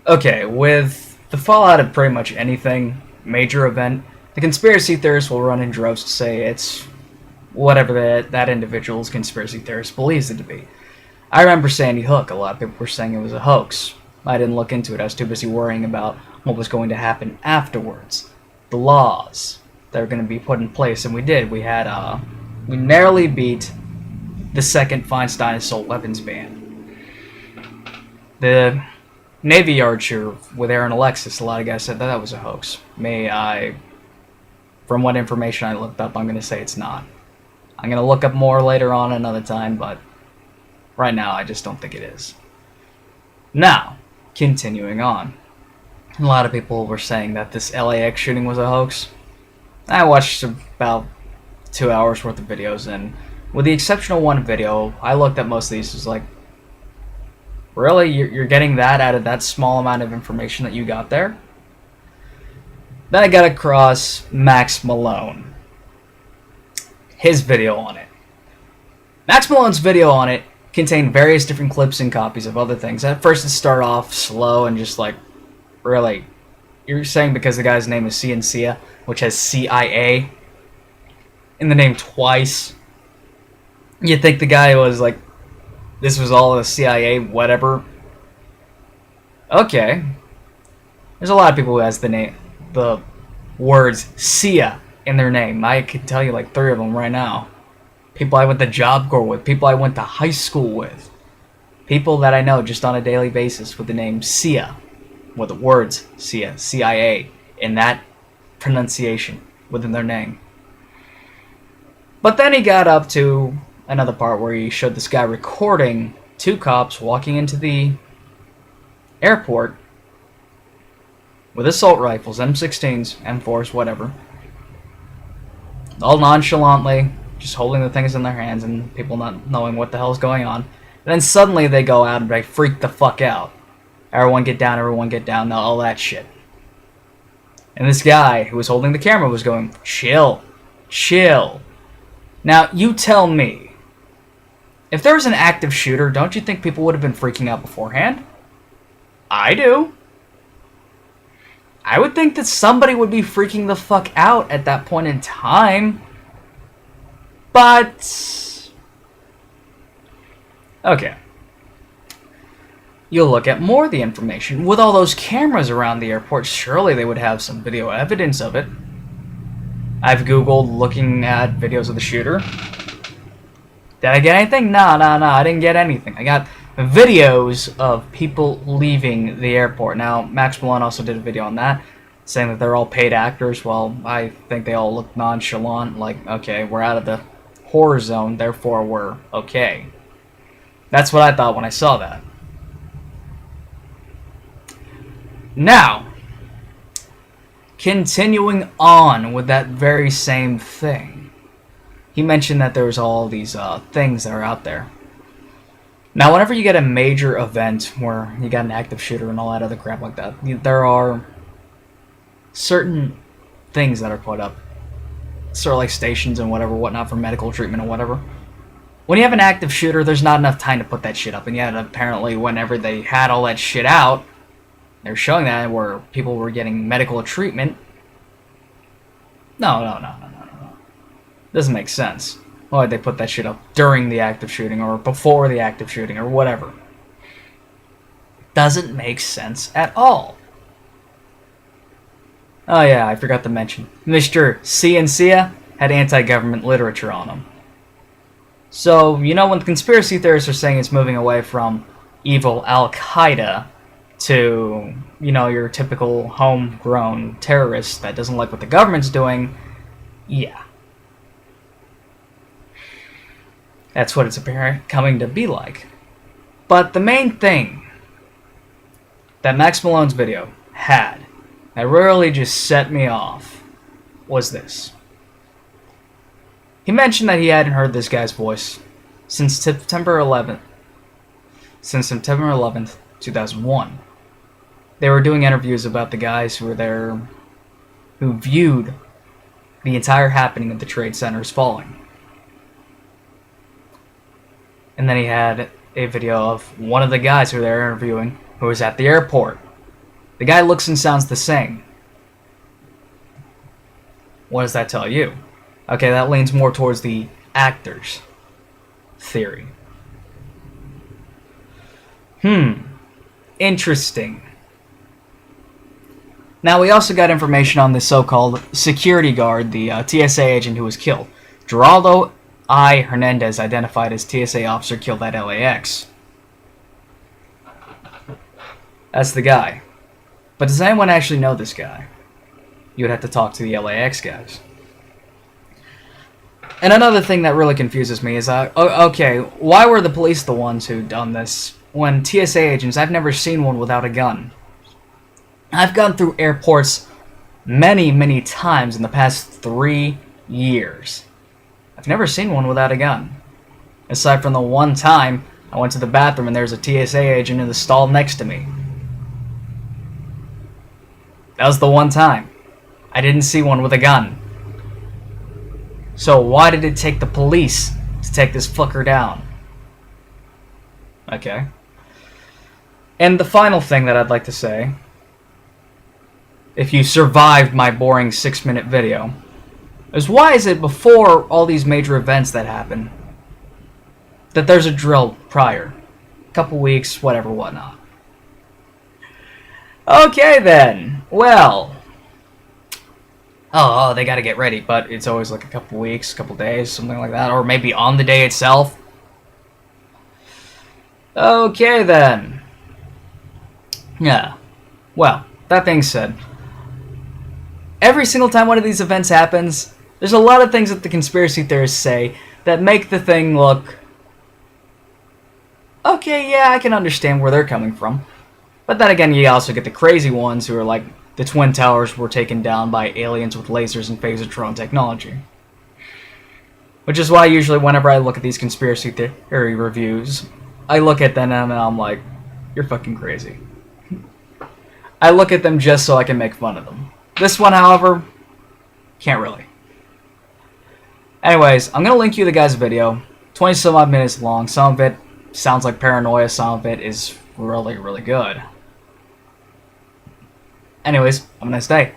Okay, with the fallout of pretty much anything, major event, the conspiracy theorists will run in droves to say it's whatever that individual's conspiracy theorist believes it to be. I remember Sandy Hook. A lot of people were saying it was a hoax. I didn't look into it. I was too busy worrying about what was going to happen afterwards. The laws that were going to be put in place, and we did. We narrowly beat the second Feinstein assault weapons ban. The Navy Yard shooter with Aaron Alexis, a lot of guys said that was a hoax. From what information I looked up, I'm going to say it's not. I'm going to look up more later on another time, but right now I just don't think it is. Now, continuing on. A lot of people were saying that this LAX shooting was a hoax. I watched about 2 hours worth of videos, and with the exception of one video, I looked at most of these. It was like, really? You're getting that out of that small amount of information that you got there? Then I got across Max Malone. His video on it. Max Malone's video on it contained various different clips and copies of other things. At first it started off slow and just like, really? You're saying because the guy's name is Cia, which has CIA in the name twice, you think the guy was like, this was all the CIA, whatever. Okay. There's a lot of people who has the words Cia in their name. I could tell you like 3 of them right now. People I went to Job Corps with, people I went to high school with, people that I know just on a daily basis with the name Cia, with the words Cia, CIA, in that pronunciation within their name. But then he got up to another part where he showed this guy recording 2 cops walking into the airport with assault rifles, M16s, M4s, whatever, all nonchalantly, just holding the things in their hands and people not knowing what the hell's going on. And then suddenly they go out and they freak the fuck out. Everyone get down, all that shit. And this guy who was holding the camera was going, chill, chill. Now, you tell me, if there was an active shooter, don't you think people would have been freaking out beforehand? I do. I would think that somebody would be freaking the fuck out at that point in time. But okay. You'll look at more of the information. With all those cameras around the airport, surely they would have some video evidence of it. I've Googled looking at videos of the shooter. Did I get anything? No, I didn't get anything. I got videos of people leaving the airport. Now, Max Malone also did a video on that, saying that they're all paid actors. Well, I think they all look nonchalant, like, okay, we're out of the horror zone, therefore we're okay. That's what I thought when I saw that. Now, continuing on with that very same thing, he mentioned that there was all these things that are out there. Now, whenever you get a major event where you got an active shooter and all that other crap like that, there are certain things that are put up, sort of like stations and whatnot for medical treatment and whatever. When you have an active shooter, there's not enough time to put that shit up, and yet apparently whenever they had all that shit out, they're showing that where people were getting medical treatment. No. Doesn't make sense. Why would they put that shit up during the active shooting or before the active shooting or whatever? Doesn't make sense at all. Oh yeah, I forgot to mention. Mr. Cia had anti-government literature on him. So, you know, when the conspiracy theorists are saying it's moving away from evil Al-Qaeda to, you know, your typical homegrown terrorist that doesn't like what the government's doing, yeah. That's what it's coming to be like. But the main thing that Max Malone's video had that really just set me off was this. He mentioned that he hadn't heard this guy's voice since September 11th, 2001. They were doing interviews about the guys who were there, who viewed the entire happening of the Trade Centers falling. And then he had a video of one of the guys who they were interviewing who was at the airport The guy looks and sounds the same. What does that tell you? Okay, that leans more towards the actor's theory. Interesting. Now, we also got information on the so-called security guard, the TSA agent who was killed. Geraldo I. Hernandez, identified as TSA officer killed at LAX. That's the guy. But does anyone actually know this guy? You would have to talk to the LAX guys. And another thing that really confuses me is, okay, why were the police the ones who done this? When TSA agents, I've never seen one without a gun. I've gone through airports many, many times in the past 3 years. I've never seen one without a gun. Aside from the one time I went to the bathroom and there's a TSA agent in the stall next to me. That was the one time. I didn't see one with a gun. So why did it take the police to take this fucker down? Okay. And the final thing that I'd like to say, if you survived my boring 6-minute video, is why is it before all these major events that happen that there's a drill prior? A couple weeks, whatever, whatnot. Okay then. Well. Oh, they gotta get ready, but it's always like a couple weeks, couple days, something like that. Or maybe on the day itself. Okay then. Yeah. Well, that being said, every single time one of these events happens, there's a lot of things that the conspiracy theorists say that make the thing look... Okay, yeah, I can understand where they're coming from. But then again, you also get the crazy ones who are like, the Twin Towers were taken down by aliens with lasers and phasotron technology. Which is why usually whenever I look at these conspiracy theory reviews, I look at them and I'm like, you're fucking crazy. I look at them just so I can make fun of them. This one, however, can't really. Anyways, I'm going to link you the guy's video. 20-some odd minutes long. Some of it sounds like paranoia. Some of it is really, really good. Anyways, have a nice day.